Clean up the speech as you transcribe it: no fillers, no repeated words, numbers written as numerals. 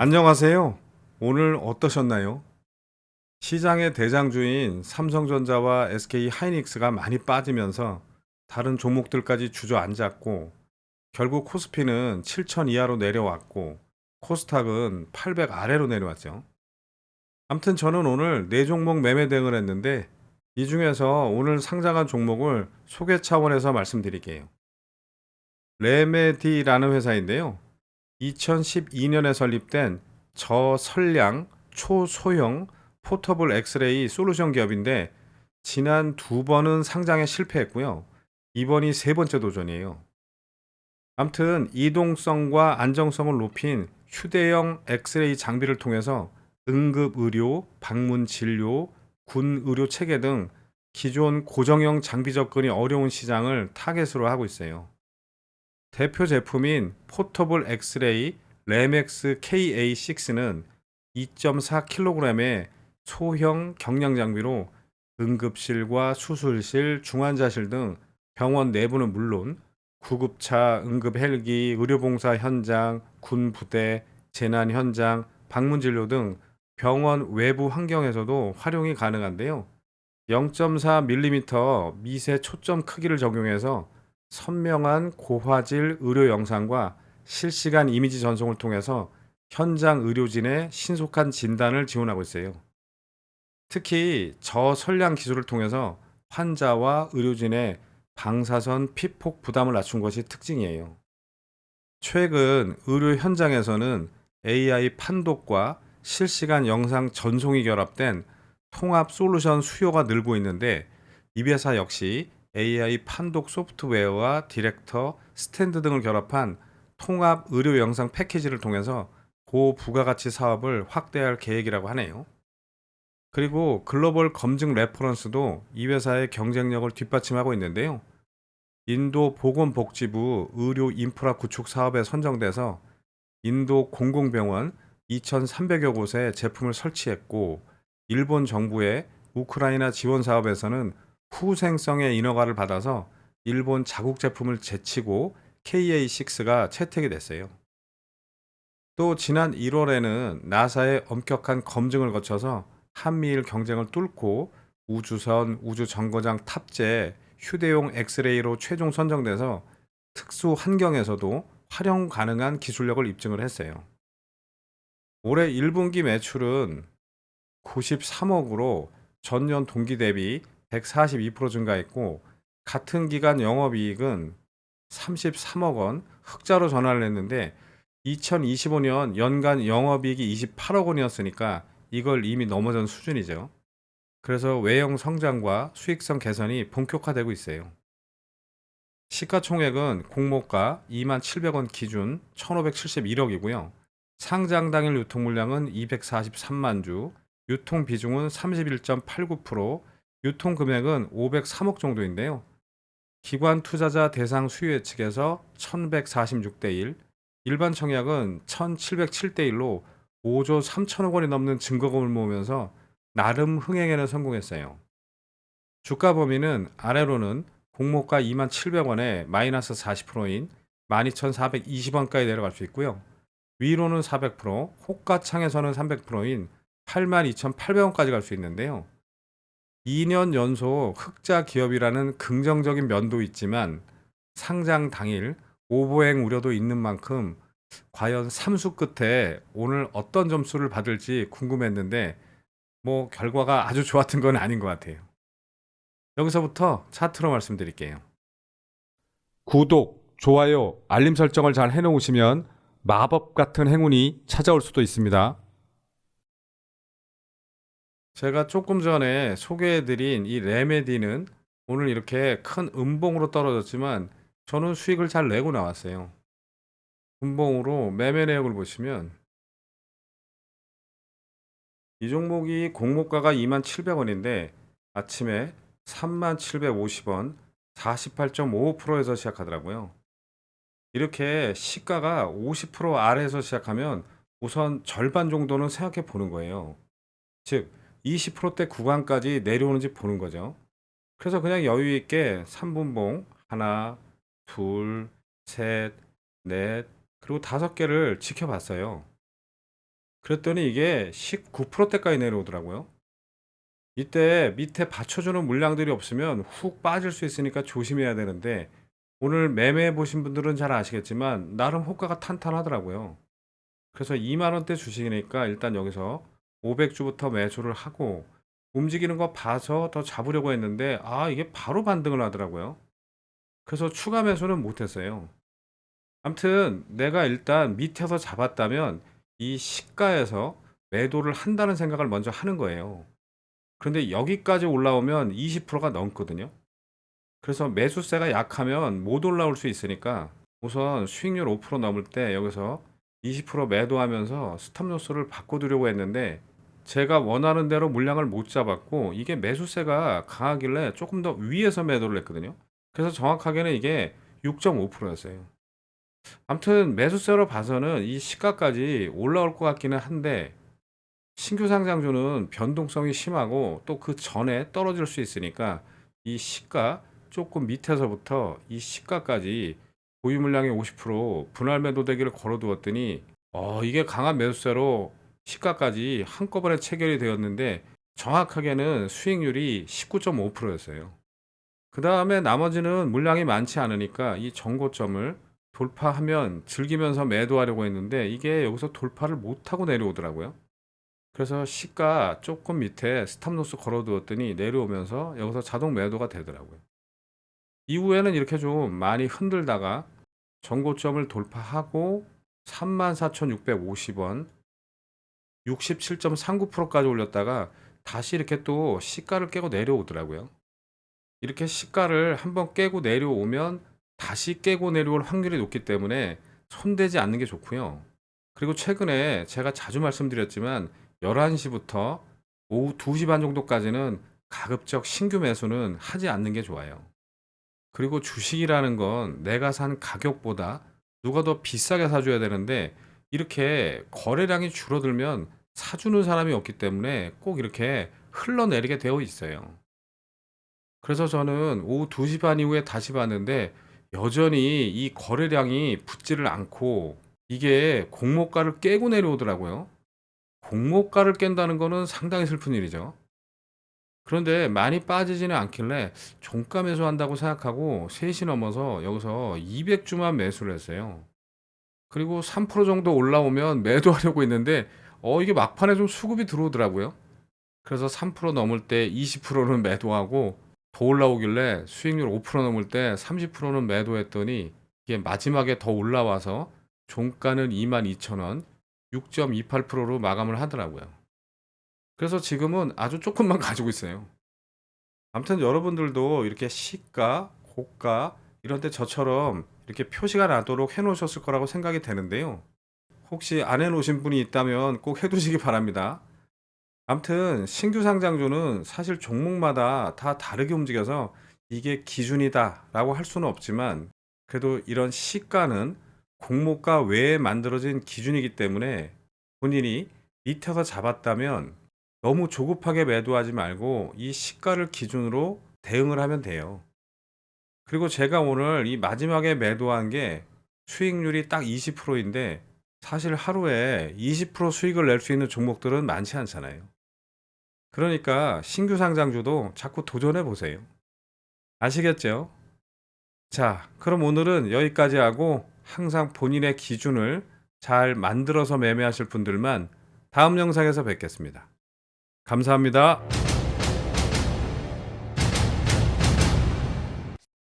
안녕하세요. 오늘 어떠셨나요? 시장의 대장주인 삼성전자와 SK 하이닉스가 많이 빠지면서 다른 종목들까지 주저앉았고, 결국 코스피는 7,000 이하로 내려왔고, 코스닥은 800 아래로 내려왔죠. 아무튼 저는 오늘 4종목 매매 대응을 했는데, 이 중에서 오늘 상장한 종목을 소개 차원에서 말씀드릴게요. 레메디라는 회사인데요. 2012년에 설립된 저설량 초소형 포터블 엑스레이 솔루션 기업인데, 지난 2번은 상장에 실패했고요. 이번이 3번째 도전이에요. 암튼 이동성과 안정성을 높인 휴대용 엑스레이 장비를 통해서 응급의료, 방문진료, 군의료 체계 등 기존 고정형 장비 접근이 어려운 시장을 타겟으로 하고 있어요. 대표 제품인 포터블 엑스레이 레맥스 KA6는 2.4kg의 소형 경량 장비로 응급실과 수술실, 중환자실 등 병원 내부는 물론 구급차, 응급 헬기, 의료봉사 현장, 군 부대, 재난 현장, 방문 진료 등 병원 외부 환경에서도 활용이 가능한데요. 0.4mm 미세 초점 크기를 적용해서 선명한 고화질 의료 영상과 실시간 이미지 전송을 통해서 현장 의료진의 신속한 진단을 지원하고 있어요. 특히 저설량 기술을 통해서 환자와 의료진의 방사선 피폭 부담을 낮춘 것이 특징이에요. 최근 의료 현장에서는 AI 판독과 실시간 영상 전송이 결합된 통합 솔루션 수요가 늘고 있는데, 이 회사 역시 AI 판독 소프트웨어와 디렉터, 스탠드 등을 결합한 통합 의료 영상 패키지를 통해서 고부가가치 사업을 확대할 계획이라고 하네요. 그리고 글로벌 검증 레퍼런스도 이 회사의 경쟁력을 뒷받침하고 있는데요. 인도 보건복지부 의료 인프라 구축 사업에 선정돼서 인도 공공병원 2,300여 곳에 제품을 설치했고, 일본 정부의 우크라이나 지원 사업에서는 후생성의 인허가를 받아서 일본 자국 제품을 제치고 KA6가 채택이 됐어요. 또 지난 1월에는 나사의 엄격한 검증을 거쳐서 한미일 경쟁을 뚫고 우주선, 우주정거장 탑재 휴대용 엑스레이로 최종 선정돼서 특수 환경에서도 활용 가능한 기술력을 입증을 했어요. 올해 1분기 매출은 93억으로 전년 동기 대비 142% 증가했고, 같은 기간 영업이익은 33억 원 흑자로 전환을 했는데, 2025년 연간 영업이익이 28억 원이었으니까 이걸 이미 넘어선 수준이죠. 그래서 외형 성장과 수익성 개선이 본격화되고 있어요. 시가총액은 공모가 27,000원 기준 1,571억이고요. 상장 당일 유통 물량은 243만 주, 유통 비중은 31.89%, 유통 금액은 503억 정도인데요. 기관 투자자 대상 수요 예측에서 1146대 1, 일반 청약은 1707대 1로 5조 3천억 원이 넘는 증거금을 모으면서 나름 흥행에는 성공했어요. 주가 범위는 아래로는 공모가 27,000원에 마이너스 40%인 12,420원까지 내려갈 수 있고요. 위로는 400%, 호가창에서는 300%인 82,800원까지 갈 수 있는데요. 2년 연속 흑자 기업이라는 긍정적인 면도 있지만, 상장 당일 오보행 우려도 있는 만큼 과연 삼수 끝에 오늘 어떤 점수를 받을지 궁금했는데, 결과가 아주 좋았던 건 아닌 것 같아요. 여기서부터 차트로 말씀드릴게요. 구독, 좋아요, 알림 설정을 잘 해놓으시면 마법 같은 행운이 찾아올 수도 있습니다. 제가 조금 전에 소개해드린 이 레메디는 오늘 이렇게 큰 음봉으로 떨어졌지만 저는 수익을 잘 내고 나왔어요. 음봉으로 매매 내역을 보시면 이 종목이 공모가가 27,000원인데 아침에 37,50원 48.55%에서 시작하더라고요. 이렇게 시가가 50% 아래에서 시작하면 우선 절반 정도는 생각해 보는 거예요. 즉 20%대 구간까지 내려오는지 보는 거죠. 그래서 그냥 여유 있게 3분봉 하나, 둘, 셋, 넷, 그리고 5개를 지켜봤어요. 그랬더니 이게 19%대까지 내려오더라고요. 이때 밑에 받쳐주는 물량들이 없으면 훅 빠질 수 있으니까 조심해야 되는데 오늘 매매해 보신 분들은 잘 아시겠지만 나름 호가가 탄탄하더라고요. 그래서 2만 원대 주식이니까 일단 여기서 500주부터 매수를 하고 움직이는 거 봐서 더 잡으려고 했는데 이게 바로 반등을 하더라고요. 그래서 추가 매수는 못 했어요. 아무튼 내가 일단 밑에서 잡았다면 이 시가에서 매도를 한다는 생각을 먼저 하는 거예요. 그런데 여기까지 올라오면 20%가 넘거든요. 그래서 매수세가 약하면 못 올라올 수 있으니까 우선 수익률 5% 넘을 때 여기서 20% 매도하면서 스탑로스를 바꿔두려고 했는데 제가 원하는 대로 물량을 못 잡았고 이게 매수세가 강하길래 조금 더 위에서 매도를 했거든요. 그래서 정확하게는 이게 6.5%였어요. 아무튼 매수세로 봐서는 이 시가까지 올라올 것 같기는 한데 신규 상장주는 변동성이 심하고 또 그 전에 떨어질 수 있으니까 이 시가 조금 밑에서부터 이 시가까지 보유 물량의 50% 분할 매도 대기를 걸어두었더니 이게 강한 매수세로 시가까지 한꺼번에 체결이 되었는데 정확하게는 수익률이 19.5%였어요. 그 다음에 나머지는 물량이 많지 않으니까 이 정고점을 돌파하면 즐기면서 매도하려고 했는데 이게 여기서 돌파를 못하고 내려오더라고요. 그래서 시가 조금 밑에 스탑로스 걸어두었더니 내려오면서 여기서 자동 매도가 되더라고요. 이후에는 이렇게 좀 많이 흔들다가 전고점을 돌파하고 34,650원 67.39%까지 올렸다가 다시 이렇게 또 시가를 깨고 내려오더라고요. 이렇게 시가를 한번 깨고 내려오면 다시 깨고 내려올 확률이 높기 때문에 손대지 않는 게 좋고요. 그리고 최근에 제가 자주 말씀드렸지만 11시부터 오후 2시 반 정도까지는 가급적 신규 매수는 하지 않는 게 좋아요. 그리고 주식이라는 건 내가 산 가격보다 누가 더 비싸게 사줘야 되는데 이렇게 거래량이 줄어들면 사주는 사람이 없기 때문에 꼭 이렇게 흘러내리게 되어 있어요. 그래서 저는 오후 2시 반 이후에 다시 봤는데 여전히 이 거래량이 붙지를 않고 이게 공모가를 깨고 내려오더라고요. 공모가를 깬다는 거는 상당히 슬픈 일이죠. 그런데 많이 빠지지는 않길래 종가 매수한다고 생각하고 3시 넘어서 여기서 200주만 매수를 했어요. 그리고 3% 정도 올라오면 매도하려고 했는데 이게 막판에 좀 수급이 들어오더라고요. 그래서 3% 넘을 때 20%는 매도하고 더 올라오길래 수익률 5% 넘을 때 30%는 매도했더니 이게 마지막에 더 올라와서 종가는 22,000원 6.28%로 마감을 하더라고요. 그래서 지금은 아주 조금만 가지고 있어요. 아무튼 여러분들도 이렇게 시가, 고가 이런 데 저처럼 이렇게 표시가 나도록 해 놓으셨을 거라고 생각이 되는데요. 혹시 안 해 놓으신 분이 있다면 꼭 해 두시기 바랍니다. 아무튼 신규 상장주는 사실 종목마다 다 다르게 움직여서 이게 기준이다라고 할 수는 없지만 그래도 이런 시가는 공모가 외에 만들어진 기준이기 때문에 본인이 밑에서 잡았다면 너무 조급하게 매도하지 말고 이 시가를 기준으로 대응을 하면 돼요. 그리고 제가 오늘 이 마지막에 매도한 게 수익률이 딱 20%인데 사실 하루에 20% 수익을 낼 수 있는 종목들은 많지 않잖아요. 그러니까 신규 상장주도 자꾸 도전해 보세요. 아시겠죠? 자, 그럼 오늘은 여기까지 하고 항상 본인의 기준을 잘 만들어서 매매하실 분들만 다음 영상에서 뵙겠습니다. 감사합니다.